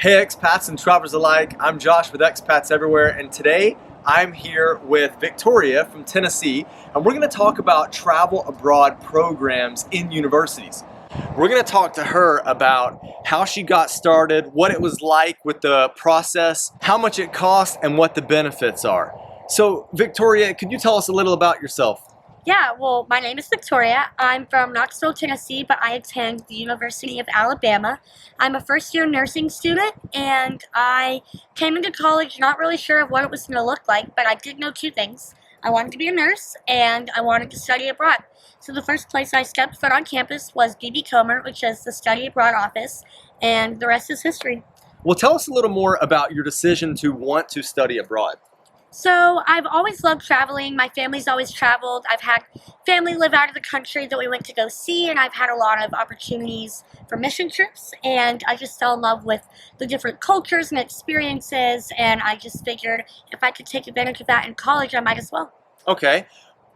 Hey expats and travelers alike, I'm Josh with Expats Everywhere, and today I'm here with Victoria from Tennessee, and we're going to talk about travel abroad programs in universities. We're going to talk to her about how she got started, what it was like with the process, how much it costs, and what the benefits are. So Victoria, could you tell us a little about yourself? Yeah, well, my name is Victoria. I'm from Knoxville, Tennessee, but I attend the University of Alabama. I'm a first-year nursing student, and I came into college not really sure of what it was going to look like, but I did know two things. I wanted to be a nurse, and I wanted to study abroad. So the first place I stepped foot on campus was B.B. Comer, which is the study abroad office, and the rest is history. Well, tell us a little more about your decision to want to study abroad. So I've always loved traveling. My family's always traveled. I've had family live out of the country that we went to go see, and I've had a lot of opportunities for mission trips, and I just fell in love with the different cultures and experiences, and I just figured if I could take advantage of that in college, I might as well. Okay.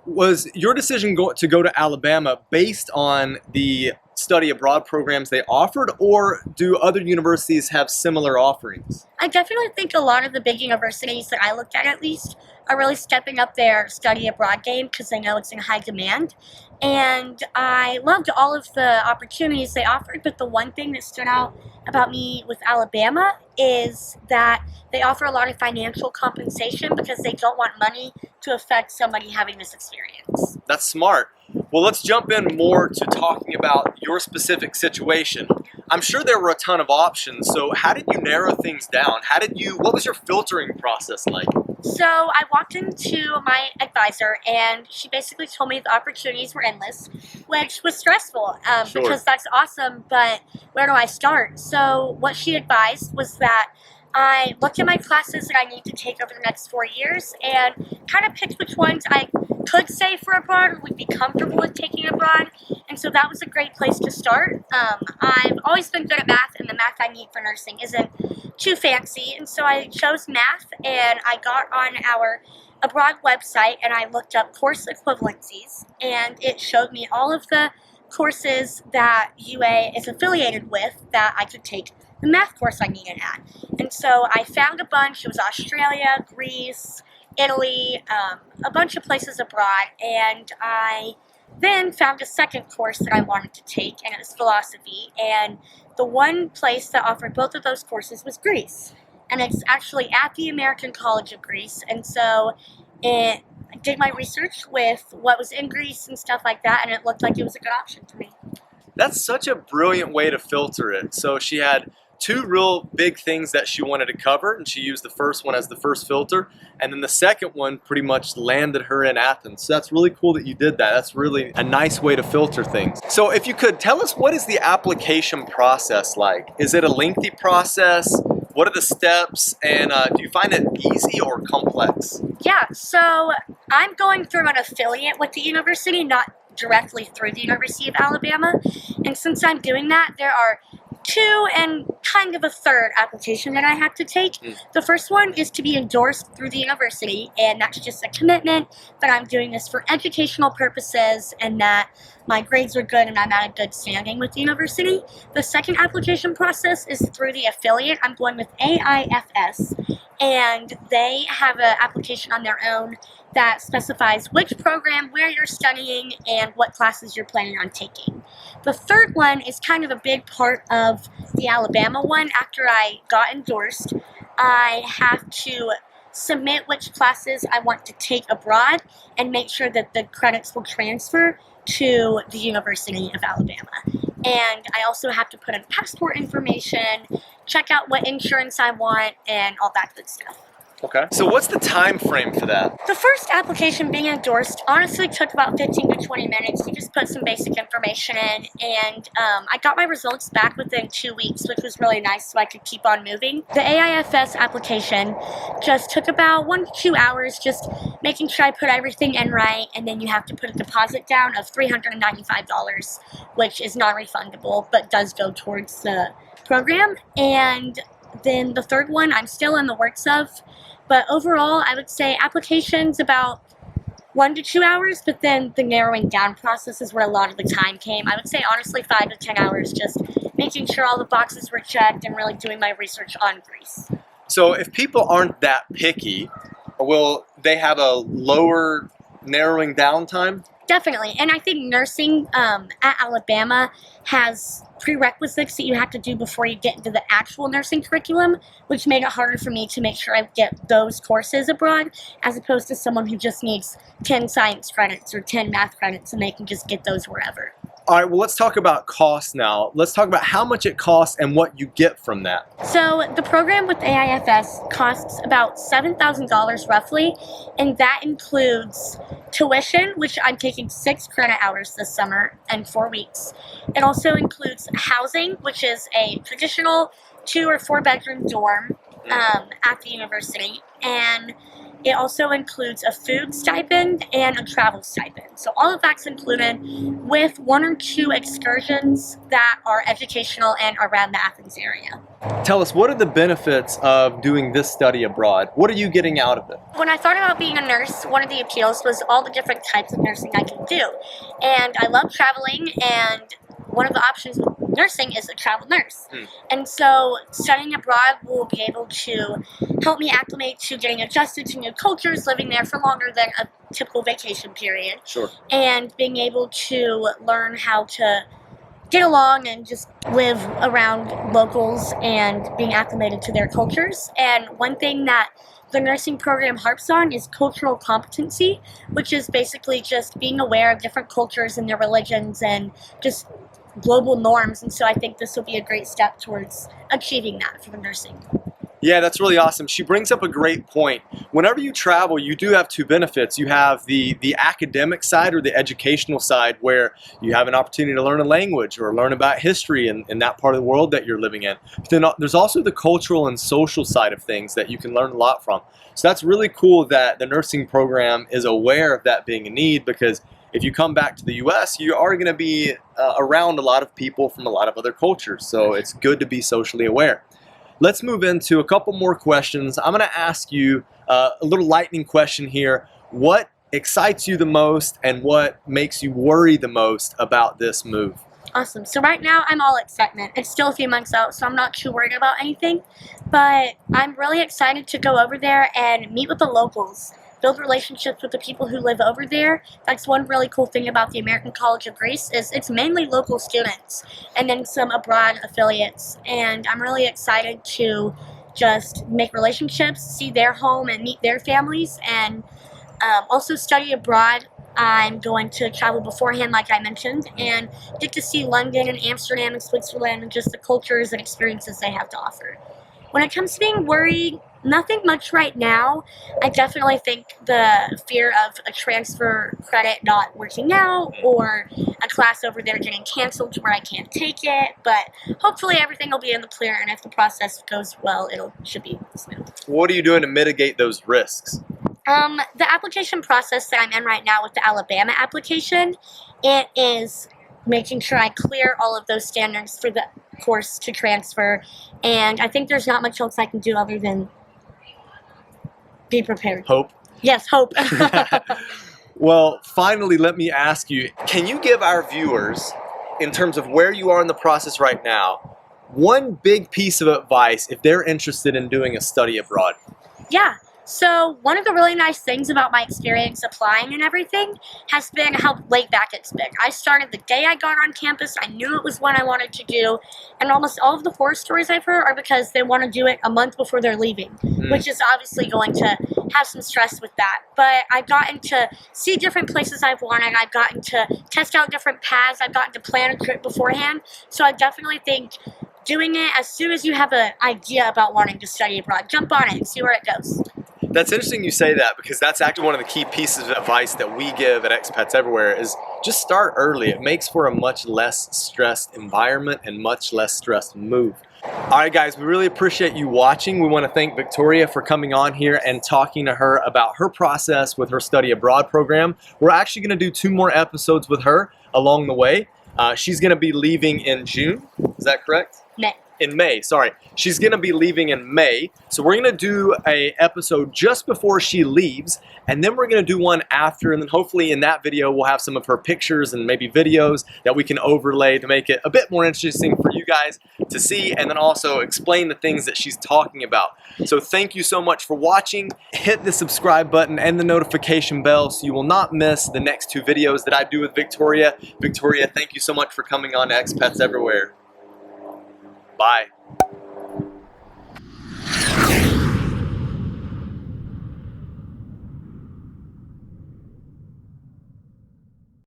Was your decision to go to Alabama based on the study abroad programs they offered, or do other universities have similar offerings? I definitely think a lot of the big universities that I looked at least, are really stepping up their study abroad game because they know it's in high demand. And I loved all of the opportunities they offered, but the one thing that stood out about me with Alabama is that they offer a lot of financial compensation because they don't want money to affect somebody having this experience. That's smart. Well, let's jump in more to talking about your specific situation. I'm sure there were a ton of options, so how did you narrow things down? What was your filtering process like? So I walked into my advisor, and she basically told me the opportunities were endless, which was stressful Sure. because that's awesome, but where do I start? So what she advised was that I looked at my classes that I need to take over the next 4 years and kind of picked which ones I could say for abroad or would be comfortable with taking abroad. And so that was a great place to start. I've always been good at math, and the math I need for nursing isn't too fancy. And so I chose math, and I got on our abroad website and I looked up course equivalencies, and it showed me all of the courses that UA is affiliated with that I could take the math course I needed at. And so I found a bunch. It was Australia, Greece, Italy, a bunch of places abroad, and I then found a second course that I wanted to take, and it was philosophy, and the one place that offered both of those courses was Greece, and it's actually at the American College of Greece. And so I did my research with what was in Greece and stuff like that, and it looked like it was a good option for me. That's such a brilliant way to filter it. So she had two real big things that she wanted to cover, and she used the first one as the first filter, and then the second one pretty much landed her in Athens. So that's really cool that you did that. That's really a nice way to filter things. So if you could tell us, what is the application process like? Is it a lengthy process? What are the steps, and do you find it easy or complex? Yeah, so I'm going through an affiliate with the university, not directly through the University of Alabama, and since I'm doing that, there are two and kind of a third application that I have to take. The first one is to be endorsed through the university, and that's just a commitment that I'm doing this for educational purposes and that my grades are good and I'm at a good standing with the university. The second application process is through the affiliate. I'm going with AIFS, and they have an application on their own that specifies which program, where you're studying, and what classes you're planning on taking. The third one is kind of a big part of the Alabama one. After I got endorsed, I have to submit which classes I want to take abroad and make sure that the credits will transfer to the University of Alabama. And I also have to put in passport information, check out what insurance I want, and all that good stuff. Okay. So what's the time frame for that? The first application being endorsed honestly took about 15 to 20 minutes. You just put some basic information in, and I got my results back within 2 weeks, which was really nice, so I could keep on moving. The AIFS application just took about 1 to 2 hours, just making sure I put everything in right, and then you have to put a deposit down of $395, which is not refundable, but does go towards the program. And then the third one I'm still in the works of, but overall I would say applications about 1 to 2 hours, but then the narrowing down process is where a lot of the time came. I would say honestly 5 to 10 hours, just making sure all the boxes were checked and really doing my research on Greece. So if people aren't that picky, will they have a lower narrowing down time? Definitely, and I think nursing at Alabama has prerequisites that you have to do before you get into the actual nursing curriculum, which made it harder for me to make sure I get those courses abroad, as opposed to someone who just needs 10 science credits or 10 math credits and they can just get those wherever. All right, well, let's talk about cost now. Let's talk about how much it costs and what you get from that. So the program with AIFS costs about $7,000 roughly, and that includes tuition, which I'm taking 6 credit hours this summer and 4 weeks. It also includes housing, which is a traditional 2 or 4 bedroom dorm at the university, and it also includes a food stipend and a travel stipend. So all of that's included with 1 or 2 excursions that are educational and around the Athens area. Tell us, what are the benefits of doing this study abroad? What are you getting out of it? When I thought about being a nurse, one of the appeals was all the different types of nursing I can do. And I love traveling, and one of the options with nursing is a travel nurse. And so studying abroad will be able to help me acclimate to getting adjusted to new cultures, living there for longer than a typical vacation period. Sure. And being able to learn how to get along and just live around locals and being acclimated to their cultures. And one thing that the nursing program harps on is cultural competency, which is basically just being aware of different cultures and their religions and just global norms. And so I think this will be a great step towards achieving that for the nursing. Yeah, that's really awesome. She brings up a great point. Whenever you travel, you do have 2 benefits. You have the academic side or the educational side, where you have an opportunity to learn a language or learn about history in that part of the world that you're living in. But then there's also the cultural and social side of things that you can learn a lot from. So that's really cool that the nursing program is aware of that being a need, because if you come back to the US, you are going to be around a lot of people from a lot of other cultures. So it's good to be socially aware. Let's move into a couple more questions. I'm going to ask you a little lightning question here. What excites you the most and what makes you worry the most about this move? Awesome. So right now I'm all excitement. It's still a few months out, so I'm not too worried about anything. But I'm really excited to go over there and meet with the locals, build relationships with the people who live over there. That's one really cool thing about the American College of Greece is it's mainly local students and then some abroad affiliates. And I'm really excited to just make relationships, see their home and meet their families, and also study abroad. I'm going to travel beforehand, like I mentioned, and get to see London and Amsterdam and Switzerland and just the cultures and experiences they have to offer. When it comes to being worried, nothing much right now. I definitely think the fear of a transfer credit not working out or a class over there getting canceled to where I can't take it, but hopefully everything will be in the clear, and if the process goes well, should be smooth. What are you doing to mitigate those risks? The application process that I'm in right now with the Alabama application, it is making sure I clear all of those standards for the course to transfer, and I think there's not much else I can do other than be prepared. Hope? Yes, hope. Well, finally, let me ask you, can you give our viewers, in terms of where you are in the process right now, one big piece of advice if they're interested in doing a study abroad? Yeah. So one of the really nice things about my experience applying and everything has been how laid back it's been. I started the day I got on campus. I knew it was what I wanted to do. And almost all of the horror stories I've heard are because they want to do it a month before they're leaving, which is obviously going to have some stress with that. But I've gotten to see different places I've wanted. I've gotten to test out different paths. I've gotten to plan a trip beforehand. So I definitely think doing it as soon as you have an idea about wanting to study abroad, jump on it and see where it goes. That's interesting you say that, because that's actually one of the key pieces of advice that we give at Expats Everywhere is just start early. It makes for a much less stressed environment and much less stressed move. All right, guys, we really appreciate you watching. We want to thank Victoria for coming on here and talking to her about her process with her study abroad program. We're actually going to do 2 more episodes with her along the way. She's going to be leaving in June. Is that correct? May. in May, sorry. She's gonna be leaving in May. So we're gonna do a episode just before she leaves, and then we're gonna do one after, and then hopefully in that video we'll have some of her pictures and maybe videos that we can overlay to make it a bit more interesting for you guys to see, and then also explain the things that she's talking about. So thank you so much for watching. Hit the subscribe button and the notification bell so you will not miss the next 2 videos that I do with Victoria. Victoria, thank you so much for coming on to Expats Everywhere. Bye.